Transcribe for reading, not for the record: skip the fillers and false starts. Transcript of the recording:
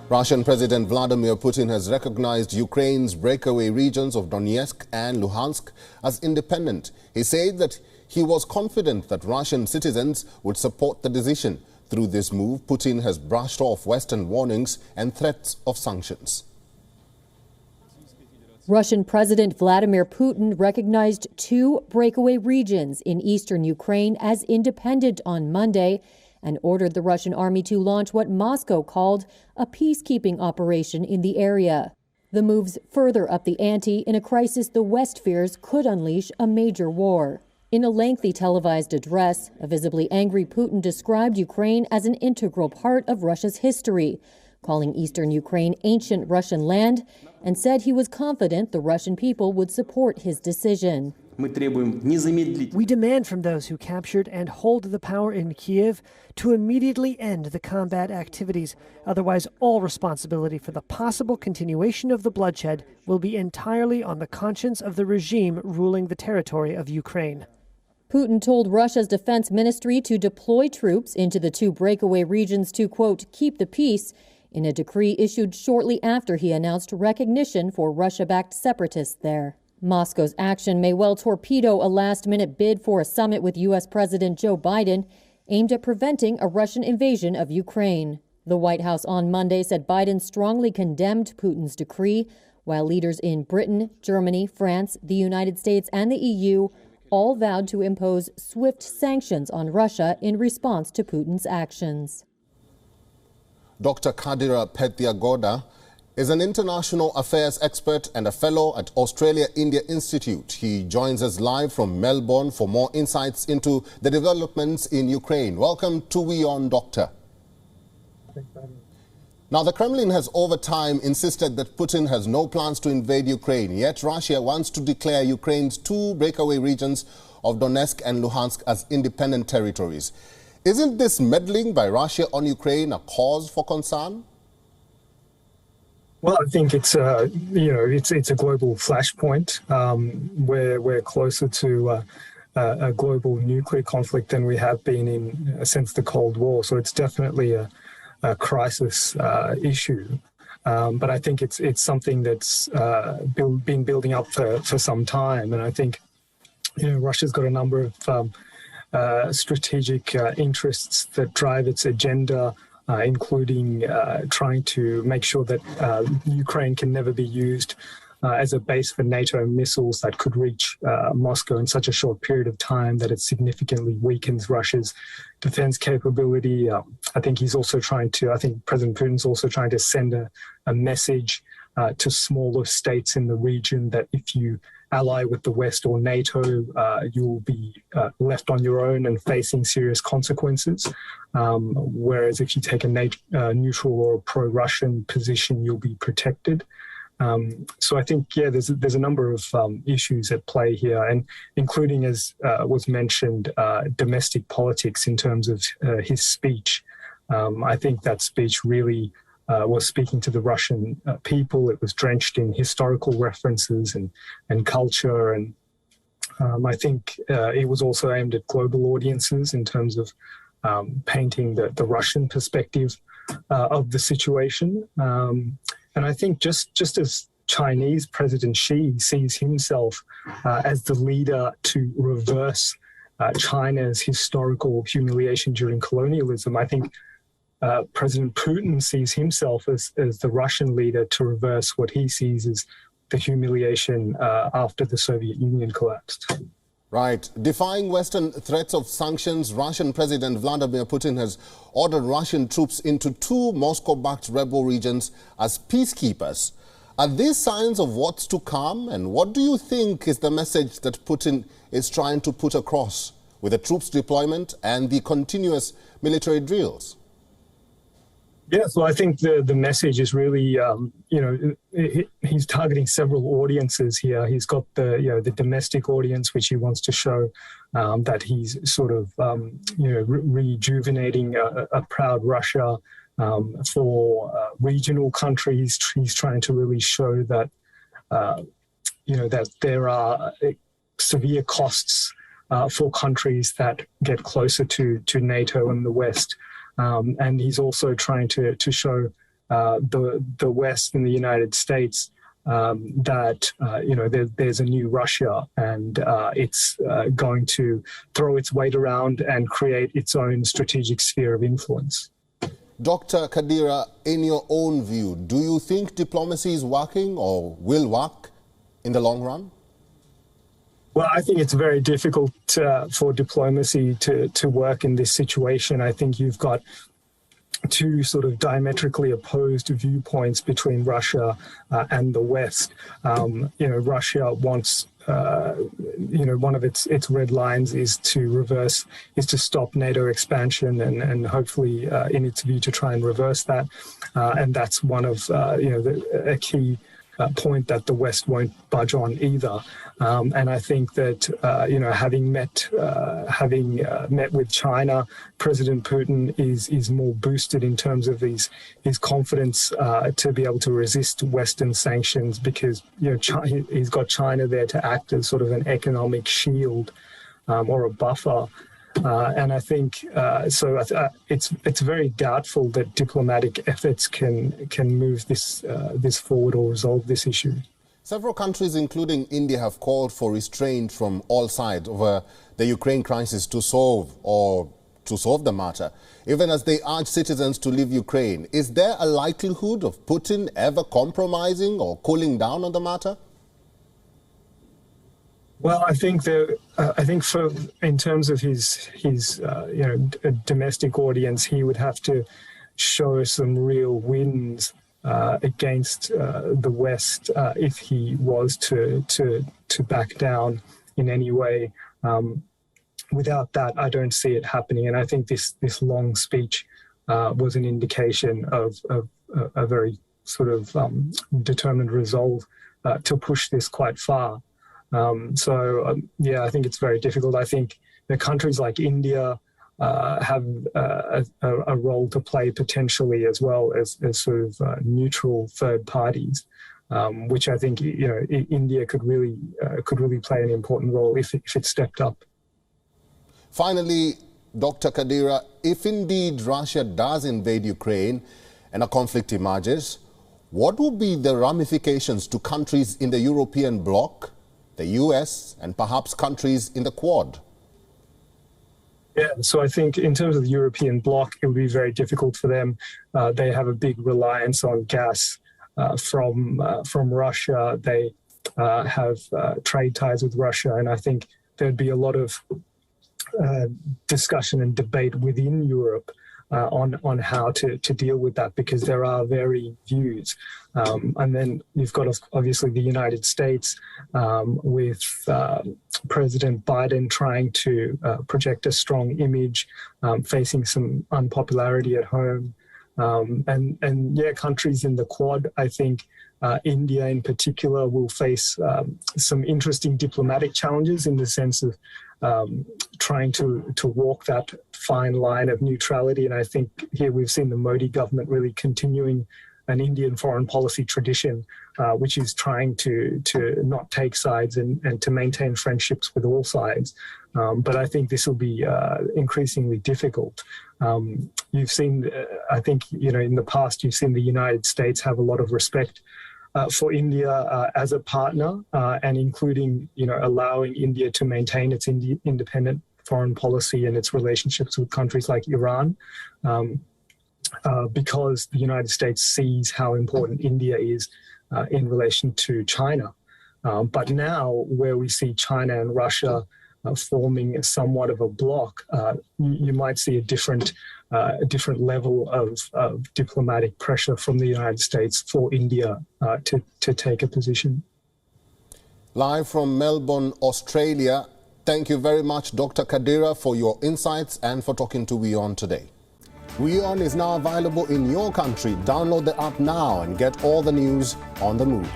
Russian President Vladimir Putin has recognized Ukraine's breakaway regions of Donetsk and Lugansk as independent. He said that he was confident that Russian citizens would support the decision. Through this move, Putin has brushed off Western warnings and threats of sanctions. Russian President Vladimir Putin recognized 2 breakaway regions in eastern Ukraine as independent on Monday and ordered the Russian army to launch what Moscow called a peacekeeping operation in the area. The moves further up the ante in a crisis the West fears could unleash a major war. In a lengthy televised address, a visibly angry Putin described Ukraine as an integral part of Russia's history, calling eastern Ukraine ancient Russian land, and said he was confident the Russian people would support his decision. We demand from those who captured and hold the power in Kiev to immediately end the combat activities. Otherwise, all responsibility for the possible continuation of the bloodshed will be entirely on the conscience of the regime ruling the territory of Ukraine. Putin told Russia's defense ministry to deploy troops into the 2 breakaway regions to, quote, keep the peace, in a decree issued shortly after he announced recognition for Russia-backed separatists there. Moscow's action may well torpedo a last-minute bid for a summit with U.S. President Joe Biden aimed at preventing a Russian invasion of Ukraine. The White House on Monday said Biden strongly condemned Putin's decree, while leaders in Britain, Germany, France, the United States, and the EU all vowed to impose swift sanctions on Russia in response to Putin's actions. Dr Kadira Pethyagoda is an international affairs expert and a fellow at Australia-India Institute. He joins us live from Melbourne for more insights into the developments in Ukraine. Welcome to WION, Doctor. Now, the Kremlin has over time insisted that Putin has no plans to invade Ukraine, yet Russia wants to declare Ukraine's 2 breakaway regions of Donetsk and Lugansk as independent territories. Isn't this meddling by Russia on Ukraine a cause for concern? Well, I think it's a global flashpoint. We're closer to a global nuclear conflict than we have been since the Cold War. So it's definitely a crisis issue. But I think it's something that's been building up for some time. And I think Russia's got a number of strategic interests that drive its agenda, including trying to make sure that Ukraine can never be used as a base for NATO missiles that could reach Moscow in such a short period of time that it significantly weakens Russia's defense capability. I think President Putin's also trying to send a message to smaller states in the region that if you ally with the West or NATO, you will be left on your own and facing serious consequences. Whereas if you take a neutral or pro-Russian position, you'll be protected. So I think, there's a number of issues at play here, and including, as was mentioned, domestic politics in terms of his speech. I think that speech really was speaking to the Russian people. It was drenched in historical references and culture. And I think it was also aimed at global audiences in terms of painting the Russian perspective of the situation. And I think just as Chinese President Xi sees himself as the leader to reverse China's historical humiliation during colonialism, I think President Putin sees himself as the Russian leader to reverse what he sees as the humiliation after the Soviet Union collapsed. Right. Defying Western threats of sanctions, Russian President Vladimir Putin has ordered Russian troops into 2 Moscow-backed rebel regions as peacekeepers. Are these signs of what's to come? And what do you think is the message that Putin is trying to put across with the troops deployment and the continuous military drills? Yes, well, I think the message is really, he's targeting several audiences here. He's got the domestic audience, which he wants to show that he's sort of, rejuvenating a proud Russia. For regional countries, he's trying to really show that, that there are severe costs for countries that get closer to NATO and the West. And he's also trying to show the West and the United States that there's a new Russia, and it's going to throw its weight around and create its own strategic sphere of influence. Dr. Kadira, in your own view, do you think diplomacy is working or will work in the long run? Well, I think it's very difficult for diplomacy to work in this situation. I think you've got two sort of diametrically opposed viewpoints between Russia and the West. Russia wants, one of its red lines is to stop NATO expansion and hopefully, in its view, to try and reverse that. And that's one of, a key point that the West won't budge on either. And I think that, having met with China, President Putin is more boosted in terms of his confidence to be able to resist Western sanctions, because he's got China there to act as sort of an economic shield or a buffer. And I think it's very doubtful that diplomatic efforts can move this forward or resolve this issue. Several countries, including India, have called for restraint from all sides over the Ukraine crisis to solve the matter, even as they urge citizens to leave Ukraine. Is there a likelihood of Putin ever compromising or cooling down on the matter? Well, I think in terms of his domestic audience, he would have to show some real wins against the West if he was to back down in any way. Without that, I don't see it happening. And I think this long speech was an indication of a very sort of determined resolve to push this quite far. I think it's very difficult. I think the countries like India have a role to play potentially, as well as sort of neutral third parties, which I think India could really play an important role if it stepped up. Finally, Dr. Kadira, if indeed Russia does invade Ukraine and a conflict emerges, what would be the ramifications to countries in the European bloc, the US, and perhaps countries in the Quad? Yeah, so I think in terms of the European bloc, it would be very difficult for them. They have a big reliance on gas from Russia. They have trade ties with Russia, and I think there'd be a lot of discussion and debate within Europe on how to deal with that, because there are varying views. And then you've got obviously the United States with President Biden trying to project a strong image, facing some unpopularity at home. Countries in the Quad, I think India in particular will face some interesting diplomatic challenges in the sense of trying to walk that fine line of neutrality. And I think here we've seen the Modi government really continuing an Indian foreign policy tradition, which is trying to not take sides and to maintain friendships with all sides. But I think this will be increasingly difficult. You've seen, I think, in the past, you've seen the United States have a lot of respect for India as a partner, and including, allowing India to maintain its independent foreign policy and its relationships with countries like Iran, because the United States sees how important India is in relation to China. But now, where we see China and Russia forming somewhat of a bloc, you might see a different level of diplomatic pressure from the United States for India to take a position. Live from Melbourne, Australia, thank you very much, Dr. Kadira, for your insights and for talking to WION today. WION is now available in your country. Download the app now and get all the news on the move.